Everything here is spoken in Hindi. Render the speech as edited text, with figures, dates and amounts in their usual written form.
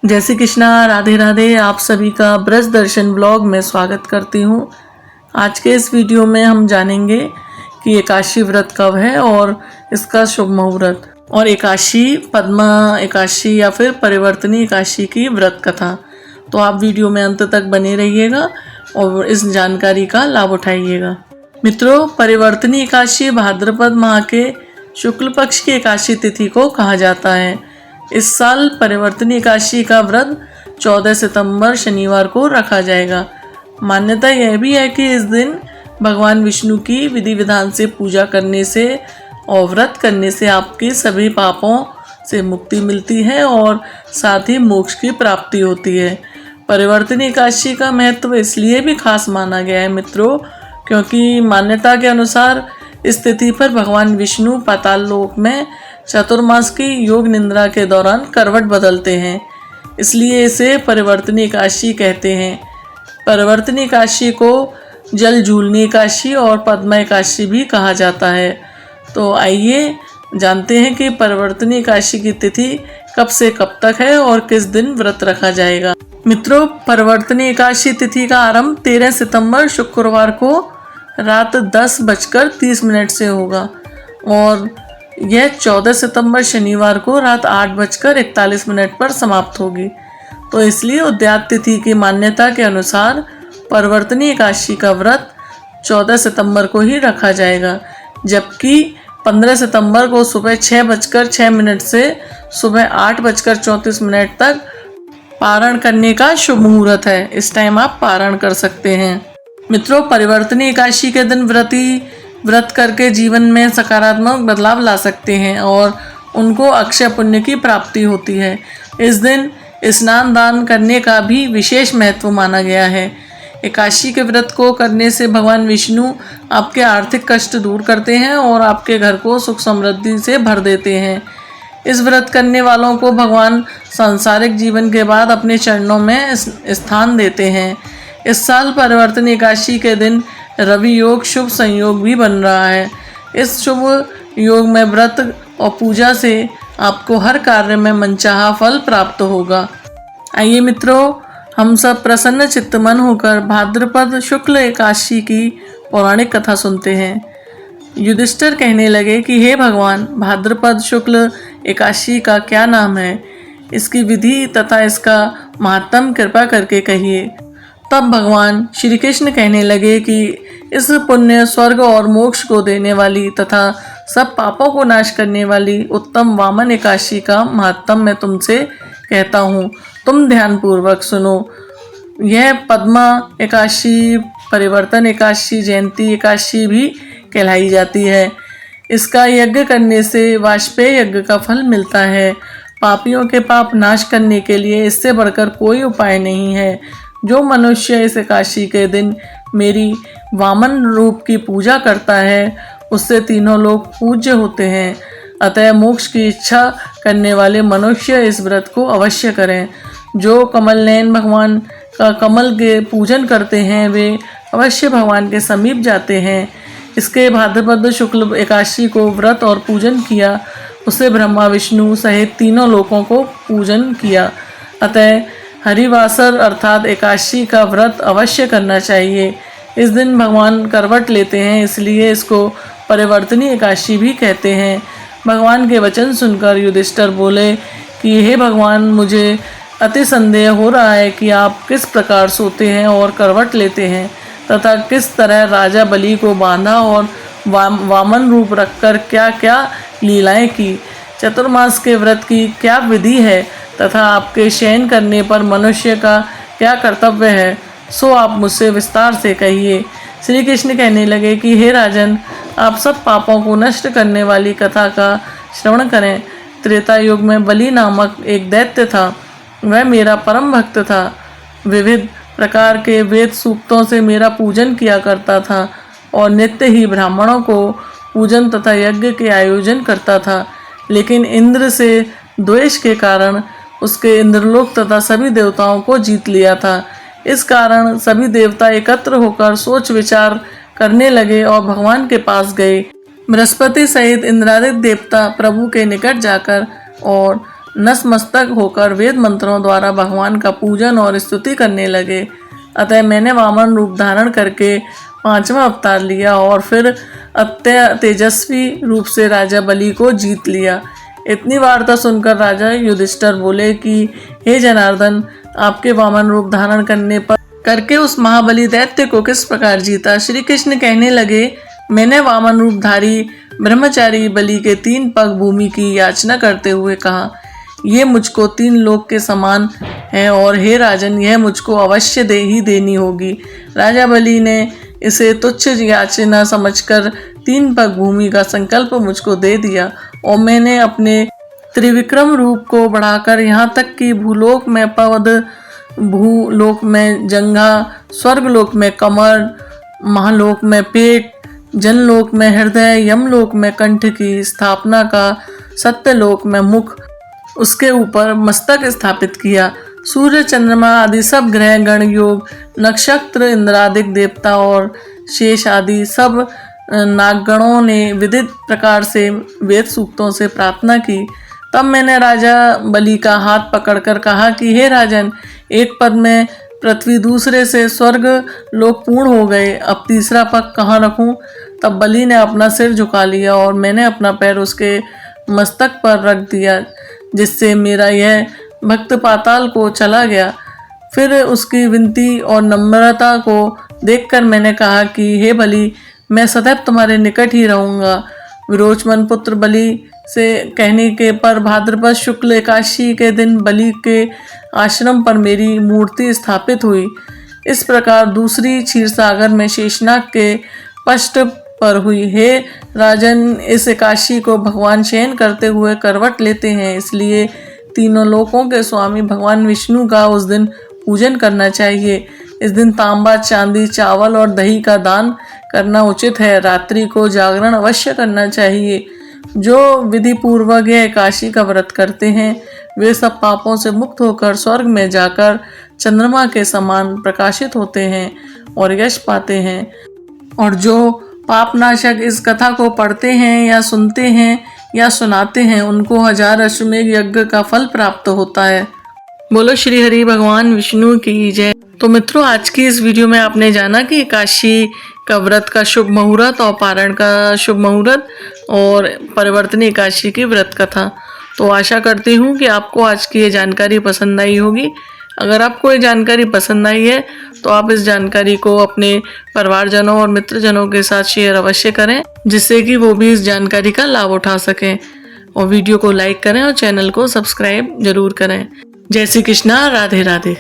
जय श्री कृष्णा, राधे राधे। आप सभी का ब्रज दर्शन ब्लॉग में स्वागत करती हूँ। आज के इस वीडियो में हम जानेंगे कि एकादशी व्रत कब है और इसका शुभ मुहूर्त, और एकादशी पद्मा एकादशी या फिर परिवर्तनी एकादशी की व्रत कथा। तो आप वीडियो में अंत तक बने रहिएगा और इस जानकारी का लाभ उठाइएगा। मित्रों, परिवर्तनी एकादशी भाद्रपद माह के शुक्ल पक्ष की एकादशी तिथि को कहा जाता है। इस साल परिवर्तनी एकादशी का व्रत 14 सितंबर शनिवार को रखा जाएगा। मान्यता यह भी है कि इस दिन भगवान विष्णु की विधि विधान से पूजा करने से और व्रत करने से आपके सभी पापों से मुक्ति मिलती है और साथ ही मोक्ष की प्राप्ति होती है। परिवर्तनी एकादशी का महत्व इसलिए भी खास माना गया है मित्रों, क्योंकि मान्यता के अनुसार इस तिथि पर भगवान विष्णु पाताल लोक में चतुर्मास की योग निद्रा के दौरान करवट बदलते हैं, इसलिए इसे परिवर्तनी एकादशी कहते हैं। परिवर्तनी एकादशी को जल झूलनी एकादशी और पद्मा एकादशी भी कहा जाता है। तो आइए जानते हैं कि परिवर्तनी एकादशी की तिथि कब से कब तक है और किस दिन व्रत रखा जाएगा। मित्रों, परिवर्तनी एकादशी तिथि का आरंभ 13 सितंबर शुक्रवार को रात 10:30 से होगा और यह 14 सितंबर शनिवार को रात 8:41 पर समाप्त होगी। तो इसलिए उद्यात तिथि की मान्यता के अनुसार परिवर्तनी एकादशी का व्रत 14 सितंबर को ही रखा जाएगा, जबकि 15 सितंबर को सुबह 6:06 से सुबह 8:34 तक पारण करने का शुभ मुहूर्त है। इस टाइम आप पारण कर सकते हैं। मित्रों, परिवर्तनी एकादशी के दिन व्रत करके जीवन में सकारात्मक बदलाव ला सकते हैं और उनको अक्षय पुण्य की प्राप्ति होती है। इस दिन स्नान दान करने का भी विशेष महत्व माना गया है। एकादशी के व्रत को करने से भगवान विष्णु आपके आर्थिक कष्ट दूर करते हैं और आपके घर को सुख समृद्धि से भर देते हैं। इस व्रत करने वालों को भगवान सांसारिक जीवन के बाद अपने चरणों में स्थान देते हैं। इस साल परिवर्तनी एकादशी के दिन रवि योग शुभ संयोग भी बन रहा है। इस शुभ योग में व्रत और पूजा से आपको हर कार्य में मनचाहा फल प्राप्त होगा। आइए मित्रों, हम सब प्रसन्न चित्तमन होकर भाद्रपद शुक्ल एकादशी की पौराणिक कथा सुनते हैं। युधिष्ठिर कहने लगे कि हे भगवान, भाद्रपद शुक्ल एकादशी का क्या नाम है, इसकी विधि तथा इसका महात्म कृपा करके कहिए। तब भगवान श्री कृष्ण कहने लगे कि इस पुण्य, स्वर्ग और मोक्ष को देने वाली तथा सब पापों को नाश करने वाली उत्तम वामन एकादशी का महात्म मैं तुमसे कहता हूँ। तुम ध्यानपूर्वक सुनो। यह पद्मा एकादशी, परिवर्तन एकादशी, जयंती एकादशी भी कहलाई जाती है। इसका यज्ञ करने से वाजपेय यज्ञ का फल मिलता है। पापियों के पाप नाश करने के लिए इससे बढ़कर कोई उपाय नहीं है। जो मनुष्य इस एकादशी के दिन मेरी वामन रूप की पूजा करता है, उससे तीनों लोग पूज्य होते हैं। अतः मोक्ष की इच्छा करने वाले मनुष्य इस व्रत को अवश्य करें। जो कमल नयन भगवान का कमल के पूजन करते हैं, वे अवश्य भगवान के समीप जाते हैं। इसके भाद्रपद शुक्ल एकादशी को व्रत और पूजन किया, उससे ब्रह्मा विष्णु सहित तीनों लोकों को पूजन किया। अतः हरिवासर अर्थात एकादशी का व्रत अवश्य करना चाहिए। इस दिन भगवान करवट लेते हैं, इसलिए इसको परिवर्तनी एकादशी भी कहते हैं। भगवान के वचन सुनकर युधिष्ठिर बोले कि हे भगवान, मुझे अति संदेह हो रहा है कि आप किस प्रकार सोते हैं और करवट लेते हैं तथा किस तरह राजा बलि को बांधा और वामन रूप रखकर क्या क्या लीलाएं की। चतुर्मास के व्रत की क्या विधि है तथा आपके शयन करने पर मनुष्य का क्या कर्तव्य है, सो आप मुझसे विस्तार से कहिए। श्री कृष्ण कहने लगे कि हे राजन, आप सब पापों को नष्ट करने वाली कथा का श्रवण करें। त्रेता युग में बलि नामक एक दैत्य था। वह मेरा परम भक्त था। विविध प्रकार के वेद सूक्तों से मेरा पूजन किया करता था और नित्य ही ब्राह्मणों को पूजन तथा यज्ञ के आयोजन करता था। लेकिन इंद्र से द्वेष के कारण उसके इंद्रलोक तथा सभी देवताओं को जीत लिया था। इस कारण सभी देवता एकत्र होकर सोच विचार करने लगे और भगवान के पास गए। बृहस्पति सहित इंद्रादित्य देवता प्रभु के निकट जाकर और नतमस्तक होकर वेद मंत्रों द्वारा भगवान का पूजन और स्तुति करने लगे। अतः मैंने वामन रूप धारण करके 5वां अवतार लिया और फिर अत्यंत तेजस्वी रूप से राजा बलि को जीत लिया। इतनी वार्ता सुनकर राजा युधिष्ठिर बोले कि हे जनार्दन, आपके वामन रूप धारण करके उस महाबली दैत्य को किस प्रकार जीता। श्री कृष्ण कहने लगे, मैंने वामन रूपधारी ब्रह्मचारी बलि के 3 पग भूमि की याचना करते हुए कहा, ये मुझको 3 लोक के समान है और हे राजन, यह मुझको अवश्य देनी होगी। राजा बलि ने इसे तुच्छ याचना समझकर 3 पग भूमि का संकल्प मुझको दे दिया और मैंने अपने त्रिविक्रम रूप को बढ़ाकर यहाँ तक कि भूलोक में पद, भूलोक में जंघा, स्वर्गलोक में कमर, महालोक में पेट, जनलोक में हृदय, यमलोक में कंठ की स्थापना का, सत्यलोक में मुख, उसके ऊपर मस्तक स्थापित किया। सूर्य, चंद्रमा आदि सब ग्रह गण, योग, नक्षत्र, इंद्रादिक देवता और शेष आदि सब नागगणों ने विविध प्रकार से वेद सूक्तों से प्रार्थना की। तब मैंने राजा बलि का हाथ पकड़कर कहा कि हे राजन, एक पद में पृथ्वी, दूसरे से स्वर्ग लोक पूर्ण हो गए, अब तीसरा पग कहाँ रखूं। तब बलि ने अपना सिर झुका लिया और मैंने अपना पैर उसके मस्तक पर रख दिया, जिससे मेरा यह भक्त पाताल को चला गया। फिर उसकी विनती और नम्रता को देखकर मैंने कहा कि हे बलि, मैं सदैव तुम्हारे निकट ही रहूँगा। विरोचमन पुत्र बलि से कहने के पर भाद्रपद शुक्ल एकादशी के दिन बलि के आश्रम पर मेरी मूर्ति स्थापित हुई। इस प्रकार दूसरी क्षीरसागर में शेषनाग के पष्ट पर हुई। हे राजन, इस एकादशी को भगवान शयन करते हुए करवट लेते हैं, इसलिए तीनों लोकों के स्वामी भगवान विष्णु का उस दिन पूजन करना चाहिए। इस दिन तांबा, चांदी, चावल और दही का दान करना उचित है। रात्रि को जागरण अवश्य करना चाहिए। जो विधि पूर्वक यह एकादशी का व्रत करते हैं, वे सब पापों से मुक्त होकर स्वर्ग में जाकर चंद्रमा के समान प्रकाशित होते हैं और यश पाते हैं। और जो पापनाशक इस कथा को पढ़ते हैं या सुनते हैं या सुनाते हैं, उनको 1000 अश्वमेघ यज्ञ का फल प्राप्त होता है। बोलो श्री हरि भगवान विष्णु की जय। तो मित्रों, आज की इस वीडियो में आपने जाना कि एकादशी का व्रत का शुभ मुहूर्त और पारण का शुभ मुहूर्त और परिवर्तनी एकादशी की व्रत कथा। तो आशा करती हूँ कि आपको आज की ये जानकारी पसंद आई होगी। अगर आपको ये जानकारी पसंद आई है तो आप इस जानकारी को अपने परिवारजनों और मित्रजनों के साथ शेयर अवश्य करें, जिससे कि वो भी इस जानकारी का लाभ उठा सकें। और वीडियो को लाइक करें और चैनल को सब्सक्राइब जरूर करें। जय श्री कृष्णा, राधे राधे।